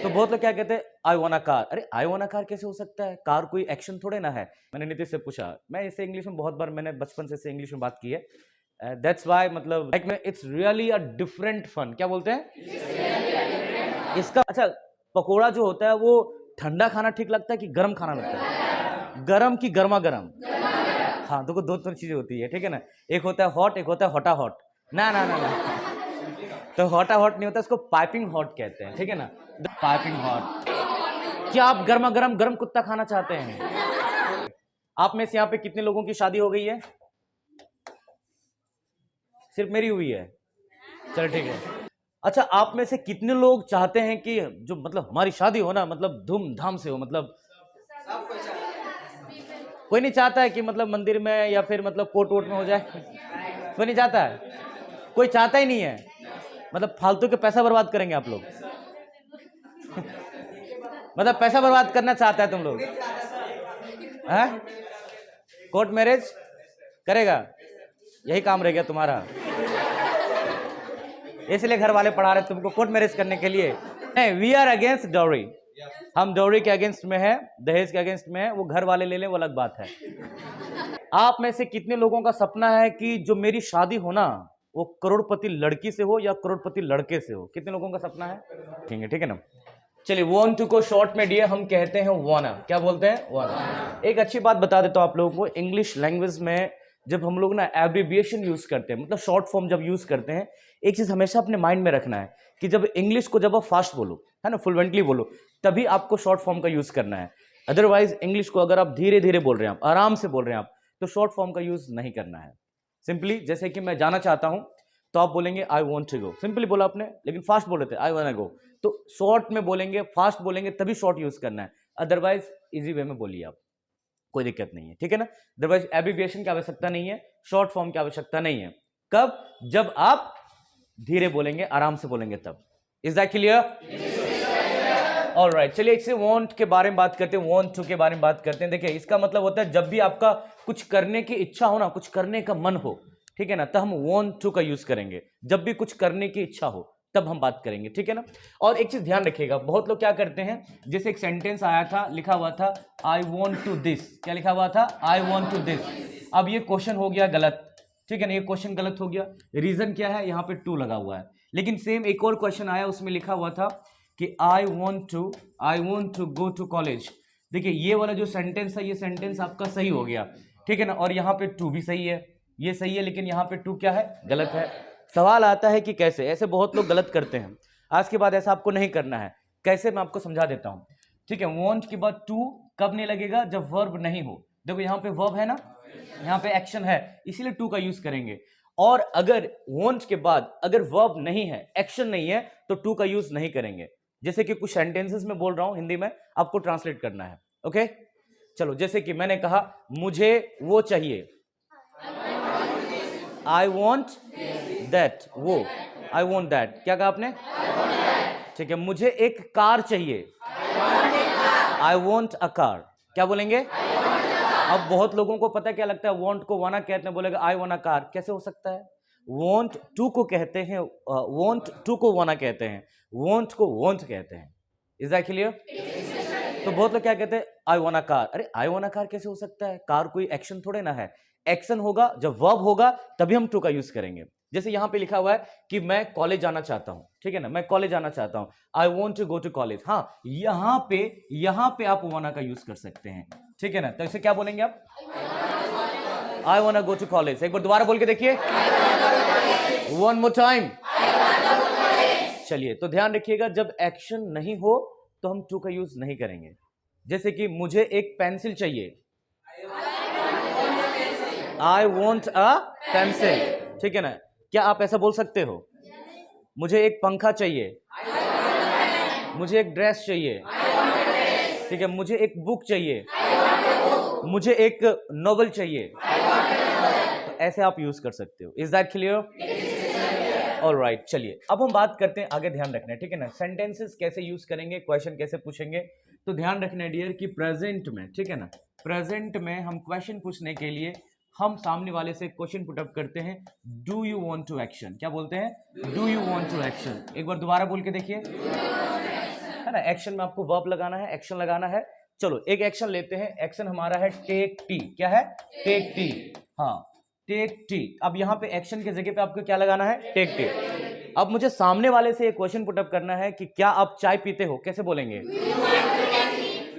तो बहुत लोग क्या कहते हैं, आई वांट अ कार। अरे आई वांट अ कार कैसे हो सकता है? कार कोई एक्शन थोड़े ना है। मैंने नीतीश से पूछा, मैं इससे इंग्लिश में बहुत बार मैंने बचपन से इससे इंग्लिश में बात की है। दैट्स व्हाई मतलब लाइक में it's really a different fun. क्या बोलते हैं इसका? अच्छा, पकोड़ा जो होता है वो ठंडा खाना ठीक लगता है कि गर्म खाना लगता है? गरम की गर्मा गर्म? हाँ, देखो दो तीन चीजें होती है, ठीक है ना। एक होता है हॉट, एक होता है हॉटा हॉट। ना ना ना ना तो हॉटा हॉट नहीं होता, इसको पाइपिंग हॉट कहते हैं, ठीक है ना। Piping hot. क्या आप गर्मा गर्म गर्म कुत्ता खाना चाहते हैं? आप में से यहाँ पे कितने लोगों की शादी हो गई है? सिर्फ मेरी हुई है? चलो ठीक है। अच्छा, आप में से कितने लोग चाहते हैं कि जो मतलब हमारी शादी हो ना, मतलब धूमधाम से हो? मतलब कोई नहीं चाहता है कि मतलब मंदिर में या फिर मतलब कोर्ट वोट में हो जाए? कोई नहीं चाहता है? कोई चाहता ही नहीं है? मतलब फालतू के पैसा बर्बाद करेंगे आप लोग? मतलब पैसा बर्बाद करना चाहता है तुम लोग? कोर्ट मैरिज करेगा? यही काम रह गया तुम्हारा, इसलिए घर वाले पढ़ा रहे तुमको कोर्ट मैरिज करने के लिए। नहीं, वी आर अगेंस्ट डॉरी। हम डॉरी के अगेंस्ट में है, दहेज के अगेंस्ट में है। वो घर वाले ले लें वो अलग बात है। आप में से कितने लोगों का सपना है कि जो मेरी शादी हो ना वो करोड़पति लड़की से हो या करोड़पति लड़के से हो? कितने लोगों का सपना है? ठीक है ना। चलिए, वांट टू को शॉर्ट में डियर हम कहते हैं वाना। क्या बोलते हैं? वाना। एक अच्छी बात बता देता हूं आप लोगों को, इंग्लिश लैंग्वेज में जब हम लोग ना एब्रिविएशन यूज करते हैं, मतलब शॉर्ट फॉर्म जब यूज करते हैं, एक चीज हमेशा अपने माइंड में रखना है कि जब इंग्लिश को जब आप फास्ट बोलो, है ना, फ्लुएंटली बोलो, तभी आपको शॉर्ट फॉर्म का यूज करना है। अदरवाइज इंग्लिश को अगर आप धीरे धीरे बोल रहे हैं, आप आराम से बोल रहे हैं आप, तो शॉर्ट फॉर्म का यूज नहीं करना है। सिंपली जैसे कि मैं जाना चाहता हूं तो आप बोलेंगे I want to go, simply बोला आपने, लेकिन फास्ट बोल रहे थे आई वांट टू गो। तो शॉर्ट में बोलेंगे, फास्ट बोलेंगे, तभी शॉर्ट यूज करना है। अदरवाइज इजी वे में बोलिए आप, कोई दिक्कत नहीं है, ठीक है ना। अदरवाइज एब्रिविएशन की आवश्यकता नहीं है, शॉर्ट फॉर्म की आवश्यकता नहीं है। कब? जब आप धीरे बोलेंगे, आराम से बोलेंगे तब। Is that clear? ऑलराइट, चलिए इससे वांट के बारे में बात करते हैं, वांट टू के बारे में बात करते हैं। देखिए, इसका मतलब होता है जब भी आपका कुछ करने की इच्छा हो ना, कुछ करने का मन हो, ठीक है ना, तब हम वांट टू का यूज करेंगे। जब भी कुछ करने की इच्छा हो तब हम बात करेंगे, ठीक है ना। और एक चीज ध्यान रखिएगा, बहुत लोग क्या करते हैं, जैसे एक सेंटेंस आया था, लिखा हुआ था आई वॉन्ट टू दिस। क्या लिखा हुआ था? I want to this. अब ये क्वेश्चन हो गया गलत, ठीक है ना, ये क्वेश्चन गलत हो गया। रीजन क्या है? यहाँ पे टू लगा हुआ है। लेकिन सेम एक और क्वेश्चन आया, उसमें लिखा हुआ था कि I want to go to college. देखिए, ये वाला जो सेंटेंस है, ये सेंटेंस आपका सही हो गया, ठीक है ना। और यहाँ पे टू भी सही है, ये सही है, लेकिन यहाँ पे टू क्या है? गलत है। सवाल आता है कि कैसे? ऐसे बहुत लोग गलत करते हैं। आज के बाद ऐसा आपको नहीं करना है। कैसे, मैं आपको समझा देता हूं, ठीक है। वांट के बाद टू कब नहीं लगेगा? जब वर्ब नहीं हो। देखो यहाँ पे वर्ब है ना, यहाँ पे एक्शन है, इसीलिए टू का यूज करेंगे। और अगर वांट के बाद अगर वर्ब नहीं है, एक्शन नहीं है, तो टू का यूज नहीं करेंगे। जैसे कि कुछ सेंटेंसेस में बोल रहा हूं हिंदी में, आपको ट्रांसलेट करना है, ओके। चलो, जैसे कि मैंने कहा मुझे वो चाहिए, आई वॉन्ट दैट, वो आई वॉन्ट दैट। क्या कहा आपने? ठीक है। मुझे एक कार चाहिए, आई वॉन्ट अ कार। क्या बोलेंगे? अब बहुत लोगों को पता क्या लगता है, वॉन्ट को वाना कहते हैं, बोलेगा आई वांट अ कार। कैसे हो सकता है? वॉन्ट टू को कहते हैं, वॉन्ट टू को वाना कहते हैं, वॉन्ट को वॉन्ट कहते हैं। Is that clear? तो बहुत लोग क्या कहते हैं, आई वांट अ कार। अरे आई वांट अ कार कैसे हो सकता है? कार कोई एक्शन थोड़े ना है। एक्शन होगा जब वर्ब होगा, तभी हम टू का यूज करेंगे। जैसे यहां पे लिखा हुआ है कि मैं कॉलेज जाना चाहता हूं, ठीक है ना, मैं कॉलेज जाना चाहता हूं, I want to go to college. हाँ, यहां पे आप वाना का यूज कर सकते हैं, ठीक है ना। तो इसे क्या बोलेंगे आप? I want to go to college. एक बार दोबारा बोल के देखिए, वन मोर टाइम। चलिए, तो ध्यान रखिएगा, जब एक्शन नहीं हो तो हम टू का यूज नहीं करेंगे। जैसे कि मुझे एक पेंसिल चाहिए, आई वॉन्ट अ पेंसिल, ठीक है ना। क्या आप ऐसा बोल सकते हो? मुझे एक पंखा चाहिए, मुझे एक ड्रेस चाहिए, ठीक है, मुझे एक बुक चाहिए, मुझे एक नॉवल चाहिए। तो ऐसे आप यूज कर सकते हो। Is that clear? ऑलराइट, चलिए अब हम बात करते हैं, आगे ध्यान रखना है, ठीक है ना, सेंटेंसेस कैसे यूज करेंगे, क्वेश्चन कैसे पूछेंगे। तो ध्यान रखना है डियर कि प्रेजेंट में, ठीक है ना, प्रेजेंट में हम क्वेश्चन पूछने के लिए हम सामने वाले से क्वेश्चन पुटअप करते हैं, do you want to action. क्या बोलते हैं? Do you want to action. एक बार दोबारा बोल के देखिए, है ना। एक्शन में आपको वर्ब लगाना है, एक्शन लगाना है। चलो एक एक्शन लेते हैं, एक्शन हमारा है टेक टी। क्या है? Take tea. हाँ, टेक टी। अब यहाँ पे एक्शन की जगह पे आपको क्या लगाना है? Take tea. अब मुझे सामने वाले से एक क्वेश्चन पुटअप करना है कि क्या आप चाय पीते हो? कैसे बोलेंगे?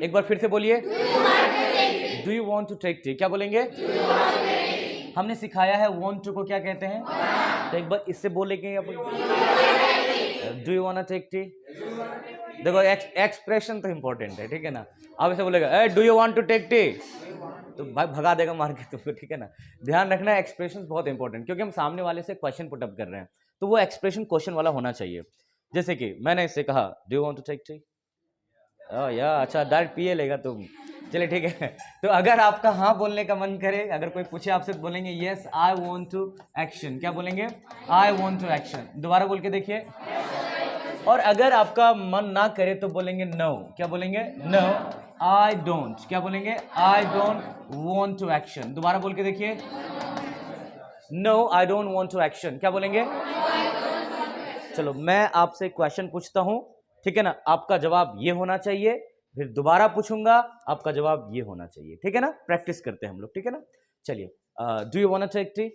एक बार फिर से बोलिए, do you want to take tea. क्या बोलेंगे? हमने सिखाया है वॉन्ट टू को क्या कहते हैं, तो एक बार इससे बोलेंगे, do you want to take tea. देखो एक्सप्रेशन तो इंपॉर्टेंट है, ठीक है ना। आप ऐसे बोलेगा, do you want to take tea, तो भाई भगा देगा मार के तुमको, ठीक है ना। ध्यान रखना, एक्सप्रेशन बहुत इंपॉर्टेंट, क्योंकि हम सामने वाले से क्वेश्चन पुटअप कर रहे हैं, तो वो एक्सप्रेशन क्वेश्चन वाला होना चाहिए। जैसे कि मैंने इससे कहा, do you want to take tea, या अच्छा डायरेक्ट पिए लेगा तुम, चलिए ठीक है। तो अगर आपका हाँ बोलने का मन करे, अगर कोई पूछे आपसे, तो बोलेंगे yes I want to action. क्या बोलेंगे? I want to action. दोबारा बोल के देखिए। और अगर आपका मन ना करे तो बोलेंगे नो। क्या बोलेंगे? No I don't. क्या बोलेंगे? I don't want to action. दोबारा बोल के देखिए, no I don't want to action. क्या बोलेंगे? चलो मैं आपसे क्वेश्चन पूछता हूं, ठीक है ना। आपका जवाब ये होना चाहिए, फिर दोबारा पूछूंगा, आपका जवाब ये होना चाहिए, ठीक है ना। प्रैक्टिस करते हैं हम लोग, ठीक है ना। चलिए, do you want to take tea?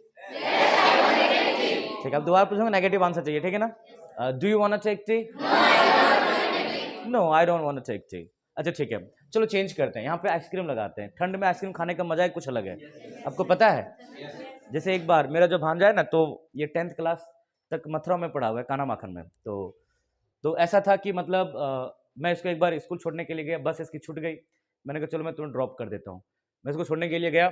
ठीक है, अब दोबारा पूछूंगा, नेगेटिव आंसर चाहिए, ठीक है ना। Do you want to take tea? No I don't want to take tea. अच्छा ठीक है, चलो चेंज करते हैं, यहाँ पे आइसक्रीम लगाते हैं। ठंड में आइसक्रीम खाने का मजा ही कुछ अलग है, आपको पता है। जैसे एक बार मेरा जो भांजा है ना, तो ये 10th क्लास तक मथुरा में पढ़ा हुआ है, काना माखन में। तो ऐसा था कि मतलब मैं इसको एक बार स्कूल छोड़ने के लिए गया, बस इसकी छूट गई। मैंने कहा चलो मैं तुम्हें ड्रॉप कर देता हूँ। मैं इसको छोड़ने के लिए गया,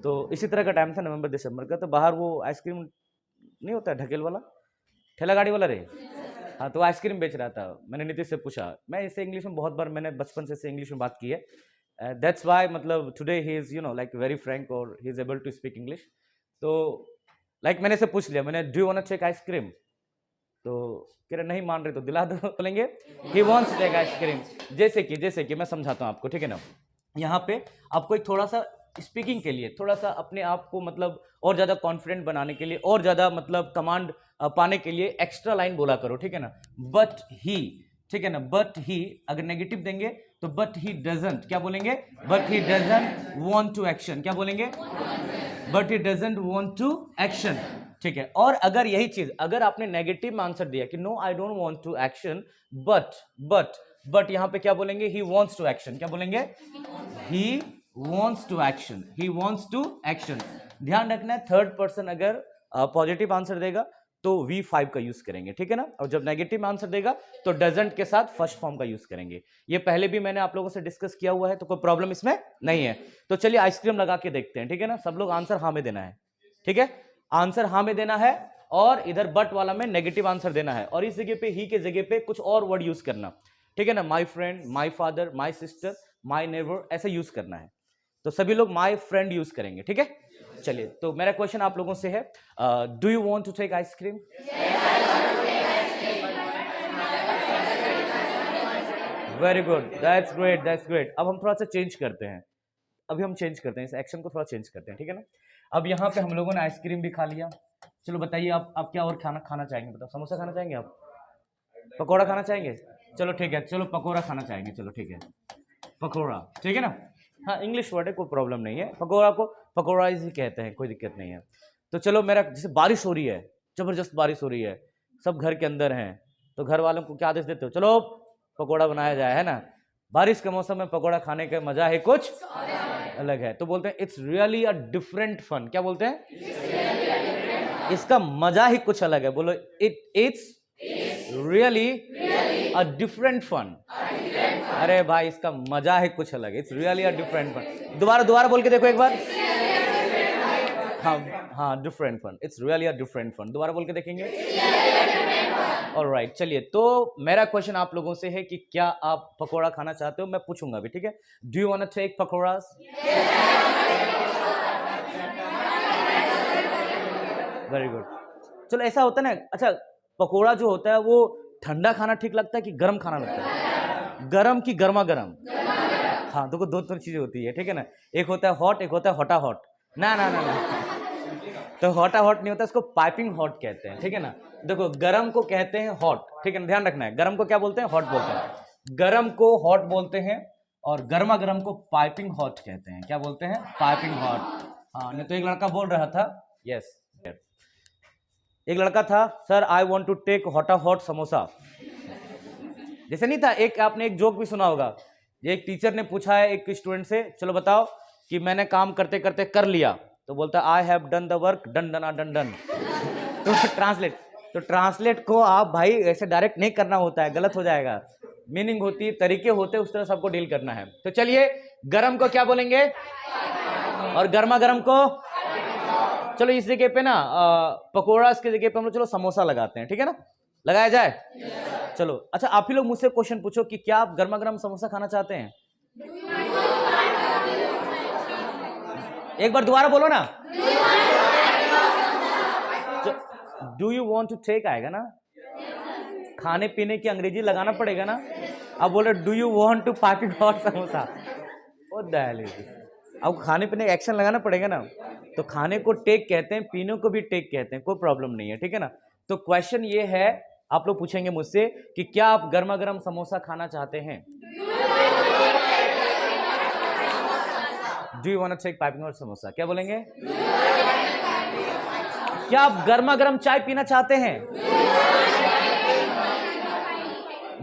तो इसी तरह का टाइम था, नवंबर दिसंबर का। तो बाहर वो आइसक्रीम नहीं होता ढकेल वाला, ठेला गाड़ी वाला रहे, हाँ, तो आइसक्रीम बेच रहा था। मैंने नीतीश से पूछा, मैं इससे इंग्लिश में बहुत बार, मैंने बचपन से इंग्लिश में बात की है, दैट्स वाई मतलब today he is like very frank और he is able to speak English. तो लाइक मैंने से पूछ लिया, मैंने do you want to take ice cream, तो कह रहे नहीं मान रहे तो दिला दो। बोलेंगे he wants to take ice cream. जैसे कि मैं समझाता हूँ आपको, ठीक है ना। यहाँ पे आपको एक थोड़ा सा स्पीकिंग के लिए, थोड़ा सा अपने आप को मतलब और ज़्यादा कॉन्फिडेंट बनाने के लिए, और ज़्यादा मतलब कमांड पाने के लिए एक्स्ट्रा लाइन बोला करो, ठीक है ना। बट ही, ठीक है ना, बट ही अगर नेगेटिव देंगे तो बट ही डजंट। क्या बोलेंगे? But he doesn't want to action. क्या बोलेंगे? But he doesn't want to action, ठीक है। और अगर यही चीज, अगर आपने नेगेटिव में आंसर दिया कि no I don't want to action, but यहां पे क्या बोलेंगे? He wants to action. क्या बोलेंगे? He wants to action, he wants to action. ध्यान रखना है, थर्ड पर्सन अगर पॉजिटिव आंसर देगा तो V5 का यूज करेंगे, ठीक है ना। और जब नेगेटिव आंसर देगा तो डजंट के साथ फर्स्ट फॉर्म का यूज करेंगे। ये पहले भी मैंने आप लोगों से डिस्कस किया हुआ है, तो कोई प्रॉब्लम इसमें नहीं है। तो चलिए आइसक्रीम लगा के देखते हैं, ठीक है ना। सब लोग आंसर हाँ में देना है, ठीक है। आंसर हाँ में देना है, और इधर बट वाला में नेगेटिव आंसर देना है, और इस जगह पे ही के जगह पे कुछ और वर्ड यूज करना, ठीक है ना। My friend, my father, my sister, my neighbour, ऐसे यूज करना है। तो सभी लोग माई फ्रेंड यूज करेंगे, ठीक है। चलिए, तो मेरा क्वेश्चन आप लोगों से है, do you want to take ice cream? Very good, that's great, that's great. अब हम थोड़ा सा चेंज करते हैं, अभी हम चेंज करते हैं, इस एक्शन को थोड़ा चेंज करते हैं, ठीक है ना। अब यहाँ पे हम लोगों ने आइसक्रीम भी खा लिया। चलो बताइए, आप क्या और खाना चाहेंगे? बताओ, समोसा खाना चाहेंगे आप? पकौड़ा खाना चाहेंगे? चलो ठीक है, चलो पकौड़ा खाना चाहेंगे, चलो ठीक है, पकौड़ा, ठीक है ना। हाँ, इंग्लिश वर्ड है, कोई प्रॉब्लम नहीं है। पकौड़ा को पकौड़ाइज ही कहते हैं, कोई दिक्कत नहीं है। तो चलो, मेरा जैसे बारिश हो रही है, जबरदस्त बारिश हो रही है, सब घर के अंदर हैं, तो घर वालों को क्या आदेश देते हो? चलो पकौड़ा बनाया जाए, है ना। बारिश के मौसम में पकौड़ा खाने का मजा है कुछ अलग है। तो बोलते हैं it's really a different fun. क्या बोलते हैं? इसका मजा ही कुछ अलग है। बोलो, it's really a different fun. अरे भाई, इसका मजा है कुछ अलग है, it's really a different fun. दोबारा बोल के देखो एक बार। हाँ, different fun, it's really a different fun. दोबारा बोल के देखेंगे। ऑलराइट, चलिए, तो मेरा क्वेश्चन आप लोगों से है कि क्या आप पकोड़ा खाना चाहते हो? मैं पूछूंगा भी, ठीक है। Do you want to take pakodas? Very good. चलो, ऐसा होता है ना, अच्छा, पकोड़ा जो होता है वो ठंडा खाना ठीक लगता है कि गर्म खाना लगता है? गर्म की गर्मा गर्म? हाँ, देखो, दो चीजें होती है, ठीक है ना। एक होता है हॉट, एक होता है हॉटा हॉट। ना ना ना ना, तो हॉटा हॉट नहीं होता, इसको पाइपिंग हॉट कहते हैं, ठीक है ना। देखो, गरम को कहते हैं हॉट, ठीक है ना, ध्यान रखना है। गरम को क्या बोलते हैं? हॉट बोलते हैं। गरम को हॉट बोलते हैं और गर्मा गर्म को पाइपिंग हॉट कहते हैं। क्या बोलते हैं? Piping hot. हाँ, नहीं तो एक लड़का बोल रहा था, यस, एक लड़का था, sir I want to take hot samosa. जैसे नहीं था, एक आपने एक जोक भी सुना होगा, एक टीचर ने पूछा है एक स्टूडेंट से, चलो बताओ कि मैंने काम करते करते कर लिया, तो बोलता I have done the work done डना डन डन। तो ट्रांसलेट को आप भाई ऐसे डायरेक्ट नहीं करना होता है, गलत हो जाएगा। मीनिंग होती है, तरीके होते हैं, उस तरह सबको डील करना है। तो चलिए, गरम को क्या बोलेंगे और गर्मा गर्म को, चलो इस जगह पे ना पकोड़ा की जगह पे हम लोग चलो समोसा लगाते हैं, ठीक है ना? लगाया जाए? चलो अच्छा, आप ही लोग मुझसे क्वेश्चन पूछो कि क्या आप गर्मा गर्म समोसा खाना चाहते हैं? एक बार दोबारा बोलो ना। Do you want to take आएगा ना, खाने पीने की अंग्रेजी लगाना पड़ेगा ना। अब बोले do you want to piping hot samosa, अब खाने पीने एक्शन लगाना पड़ेगा ना। तो खाने को टेक कहते हैं, पीने को भी टेक कहते हैं, कोई प्रॉब्लम नहीं है, ठीक है ना। तो क्वेश्चन ये है, आप लोग पूछेंगे मुझसे कि क्या आप गर्मा गर्म समोसा खाना चाहते हैं? Do you want to take piping hot samosa, क्या बोलेंगे? क्या आप गर्मा गर्म चाय पीना चाहते हैं?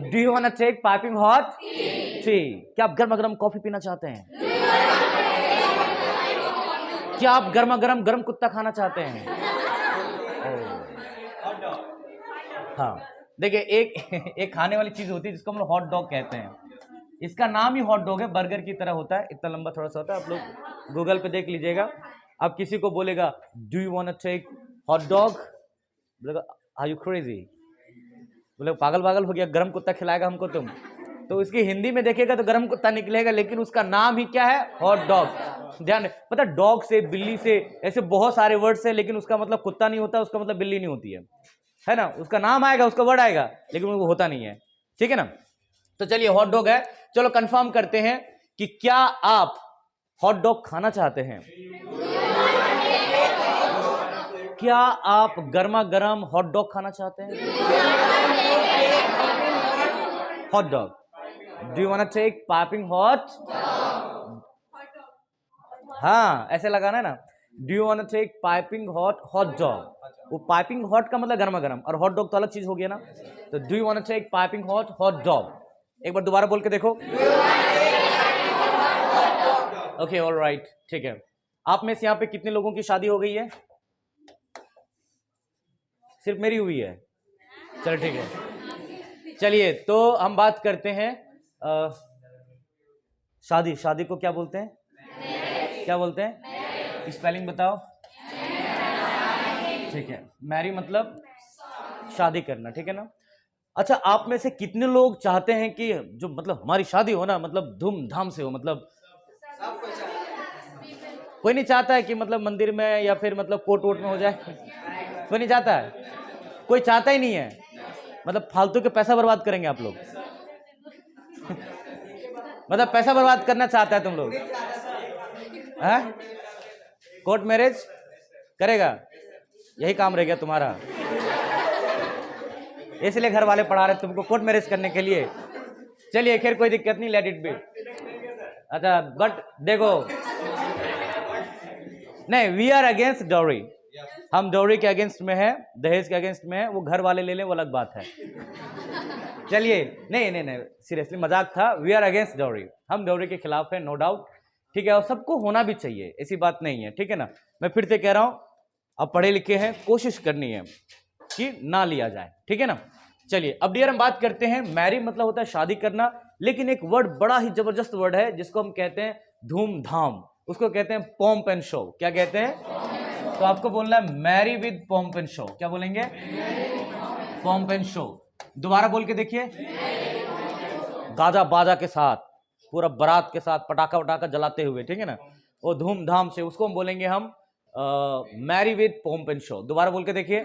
Do you want to take piping hot tea? क्या आप गर्मा गर्म कॉफी पीना चाहते हैं? क्या आप गर्मा गर्म गर्म कुत्ता खाना चाहते हैं? हाँ, देखिए एक खाने वाली चीज होती है जिसको हम लोग हॉट डॉग कहते हैं। इसका नाम ही हॉट डॉग है, बर्गर की तरह होता है, इतना लंबा थोड़ा सा होता है, आप लोग गूगल पे देख लीजिएगा। अब किसी को बोलेगा do you want to take hot dog, बोलेगा आर यू क्रेजी, बोले पागल पागल हो गया, गर्म कुत्ता खिलाएगा हमको तुम? तो इसकी हिंदी में देखेगा तो गर्म कुत्ता निकलेगा, लेकिन उसका नाम ही क्या है? Hot dog. ध्यान पता, डॉग से, बिल्ली से, ऐसे बहुत सारे वर्ड्स है, लेकिन उसका मतलब कुत्ता नहीं होता, उसका मतलब बिल्ली नहीं होती है ना। उसका नाम आएगा, उसका वर्ड आएगा, लेकिन वो होता नहीं है, ठीक है ना। तो चलिए, हॉट डॉग है। चलो कंफर्म करते हैं कि क्या आप हॉट डॉग खाना चाहते हैं? क्या आप गर्मा गर्म हॉट डॉग खाना चाहते हैं? Hot dog. Do you want to take piping hot? हाँ, ऐसे लगाना है ना। Do you want to take piping hot dog? वो पाइपिंग हॉट का मतलब गर्मा गर्म, और हॉट डॉग तो अलग चीज हो गया ना। तो do you want to take piping hot dog? एक बार दोबारा बोल के देखो। ओके, ऑल राइट, ठीक है। आप में से यहाँ पे कितने लोगों की शादी हो गई है? सिर्फ मेरी हुई है? चलो ठीक है। चलिए, तो हम बात करते हैं शादी को क्या बोलते हैं? क्या बोलते हैं? स्पेलिंग बताओ। ठीक है, मैरी मतलब शादी करना, ठीक है ना। अच्छा, आप में से कितने लोग चाहते हैं कि जो मतलब हमारी शादी हो ना, मतलब धूमधाम से हो? मतलब कोई नहीं चाहता है कि मतलब मंदिर में या फिर मतलब कोर्ट वोट में हो जाए? कोई नहीं चाहता है, कोई चाहता ही नहीं है। मतलब फालतू के पैसा बर्बाद करेंगे आप लोग। मतलब पैसा बर्बाद करना चाहता है तुम लोग? हैं? कोर्ट मैरिज करेगा, यही काम रह गया तुम्हारा। इसलिए घर वाले पढ़ा रहे तुमको कोर्ट मैरिज करने के लिए। चलिए, खैर कोई दिक्कत नहीं, लेट इट बी। अच्छा, बट देखो, नहीं, वी आर अगेंस्ट डॉरी। हम डॉरी के अगेंस्ट में है, दहेज के अगेंस्ट में है। वो घर वाले ले लें, वो अलग बात है। चलिए, नहीं, सीरियसली मजाक था। वी आर अगेंस्ट डॉरी, हम डॉरी के खिलाफ है, नो डाउट, ठीक है। और सबको होना भी चाहिए, ऐसी बात नहीं है, ठीक है ना। मैं फिर से कह रहा हूं, अब पढ़े लिखे हैं, कोशिश करनी है कि ना लिया जाए, ठीक है ना। चलिए, अब डियर हम बात करते हैं, मैरी मतलब होता है शादी करना, लेकिन एक वर्ड बड़ा ही जबरदस्त वर्ड है जिसको हम कहते हैं धूमधाम, उसको कहते हैं पॉम्प एंड शो। क्या कहते हैं? तो आपको बोलना है marry with pomp and show. क्या बोलेंगे? Pomp and show. दोबारा बोल के देखिए, गाजा बाजा के साथ, पूरा बारात के साथ, पटाखा वटाखा जलाते हुए, ठीक है ना, वो धूमधाम से, उसको हम बोलेंगे हम marry with pomp and show. दोबारा बोल के देखिए।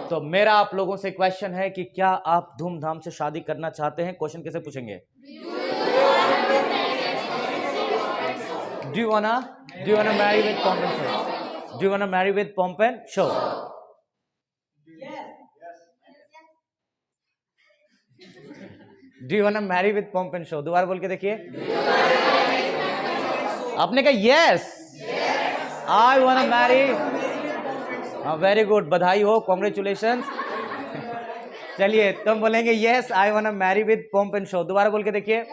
तो मेरा आप लोगों से क्वेश्चन है कि क्या आप धूमधाम से शादी करना चाहते हैं? क्वेश्चन कैसे पूछेंगे? Do you wanna marry with pomp and show? Do you wanna marry with pomp and show? Do you want to marry with pomp and show? दोबारा बोल के देखिए। आपने कहा yes, I want to marry. हाँ, very good, बधाई हो, congratulation. चलिए तुम बोलेंगे yes I want to marry with pomp and show. दोबारा बोल के देखिए।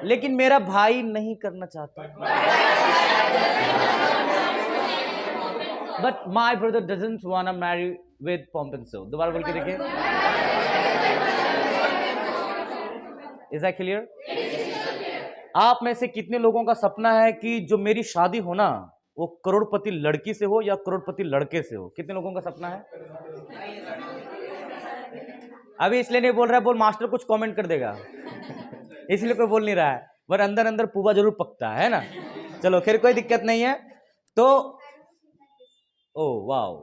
लेकिन मेरा भाई नहीं करना चाहता। But my brother doesn't want to marry with pomp and show. दोबारा बोल के देखिए। Is that clear? आप में से कितने लोगों का सपना है कि जो मेरी शादी हो ना वो करोड़पति लड़की से हो या करोड़पति लड़के से हो? कितने लोगों का सपना है? अभी इसलिए नहीं बोल रहा है, बोल मास्टर कुछ कमेंट कर देगा इसलिए कोई बोल नहीं रहा है, पर अंदर अंदर पुआ जरूर पकता है ना। चलो फिर कोई दिक्कत नहीं है। तो ओ वाओ,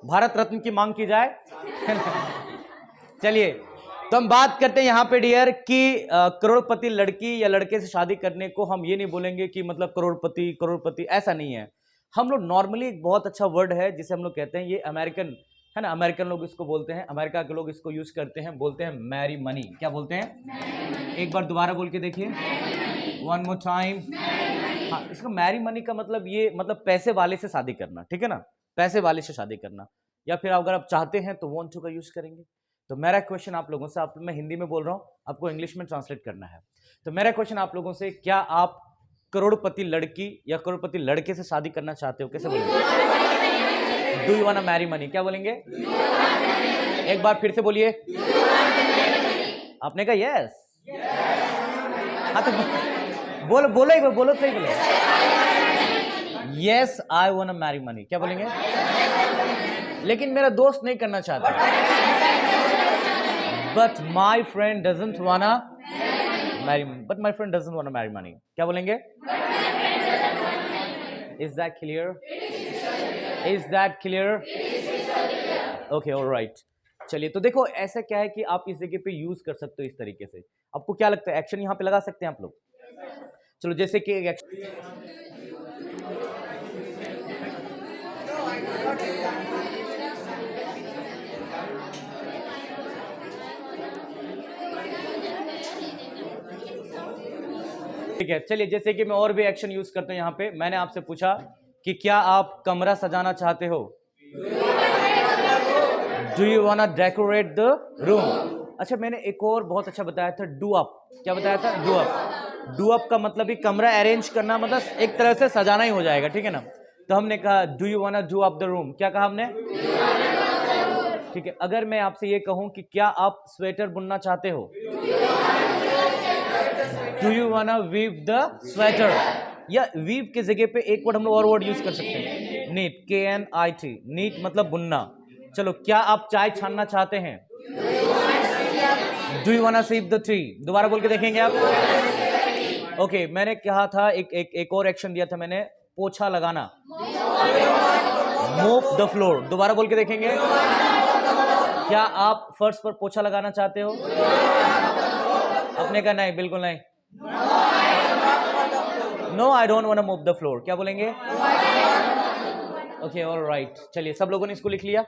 भारत रत्न की मांग की जाए चलिए तो हम बात करते हैं यहाँ पे डियर कि करोड़पति लड़की या लड़के से शादी करने को हम ये नहीं बोलेंगे कि मतलब करोड़पति करोड़पति, ऐसा नहीं है। हम लोग नॉर्मली एक बहुत अच्छा वर्ड है जिसे हम लोग कहते हैं, ये अमेरिकन है ना, अमेरिकन लोग इसको बोलते हैं, अमेरिका के लोग इसको यूज करते हैं, बोलते हैं मैरी मनी। क्या बोलते हैं? एक बार दोबारा बोल के देखिए, वन मोर टाइम। हाँ, इसका मैरी मनी का मतलब ये मतलब पैसे वाले से शादी करना, ठीक है ना, पैसे वाले से शादी करना। या फिर अगर आप चाहते हैं तो वांट टू का यूज करेंगे। तो मेरा क्वेश्चन आप लोगों से, आप मैं हिंदी में बोल रहा हूँ, आपको इंग्लिश में ट्रांसलेट करना है। तो मेरा क्वेश्चन आप लोगों से, क्या आप करोड़पति लड़की या करोड़पति लड़के से शादी करना चाहते हो? कैसे बोलेंगे? Do you want to marry money? क्या बोलेंगे? एक बार फिर से बोलिए। आपने कहा यस। हाँ तो बोलो बोलो एक बार, बोलो सही बोलो। Yes I want to marry money. क्या बोलेंगे? लेकिन मेरा दोस्त नहीं करना चाहता। But my friend doesn't want to marry, but my friend doesn't want to marry money. क्या बोलेंगे? Is that clear? Is that clear? Okay alright. चलिए तो देखो ऐसा क्या है कि आप इस जगह पे यूज कर सकते हो इस तरीके से। आपको क्या लगता है, एक्शन यहाँ पे लगा सकते हैं आप लोग? चलो जैसे कि एक्शन, ठीक है। चलिए जैसे कि मैं और भी एक्शन यूज करता हूं यहाँ पे। मैंने आपसे पूछा कि क्या आप कमरा सजाना चाहते हो? Do you want to decorate the room? अच्छा, मैंने एक और बहुत अच्छा बताया था, डू अप। क्या बताया था? Do up. डू अप का मतलब ही कमरा अरेंज करना, मतलब एक तरह से सजाना ही हो जाएगा, ठीक है ना। तो हमने कहा do you want to do up the room. क्या कहा हमने? ठीक है। अगर मैं आपसे ये कहूं कि क्या आप स्वेटर बुनना चाहते हो? Do you want to weave the sweater? या वीव के जगह पे एक वर्ड हम लोग और वर्ड यूज कर सकते हैं, नीट, KNIT, नीट मतलब बुनना। चलो, क्या आप चाय छानना चाहते हैं? Do you want to sweep the tree? दोबारा बोल के देखेंगे आप। ओके, मैंने कहा था एक और एक्शन दिया था मैंने, पोछा लगाना, मोप द फ्लोर। दोबारा बोल के देखेंगे। क्या आप फर्श पर पोछा लगाना चाहते हो? आपने कहा नहीं, बिल्कुल नहीं। No I don't want to mop the floor. क्या बोलेंगे? Okay alright. चलिए सब लोगों ने इसको लिख लिया।